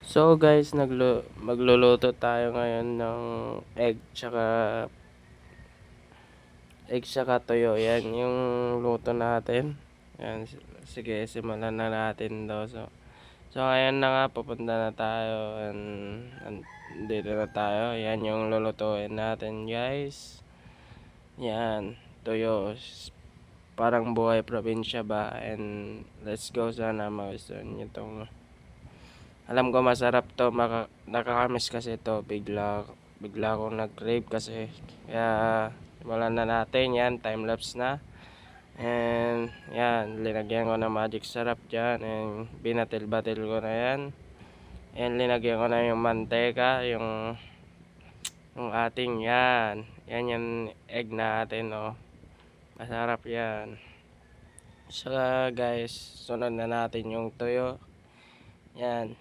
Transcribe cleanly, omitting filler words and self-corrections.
So guys, magluluto tayo ngayon ng egg tsaka toyo. Yan yung luto natin. Yan, sige, simulan na natin daw. So ngayon na nga, pupunta na tayo. Dito na tayo. Yan yung lulutuin natin, guys. Yan, toyo. Parang buhay probinsya ba? And let's go, sana magustuhan nyo itong. Alam ko masarap to, nakakamiss kasi to. Bigla akong nag-crave kasi. Kaya simulan na natin. Yan, time lapse na. And yan, linagyan ko ng magic sarap dyan. And binatil-batil ko na yan. And linagyan ko na yung manteka, yung ating yan. Yan yung egg natin, oh. Masarap yan. So guys, sunod na natin yung toyo. Yan.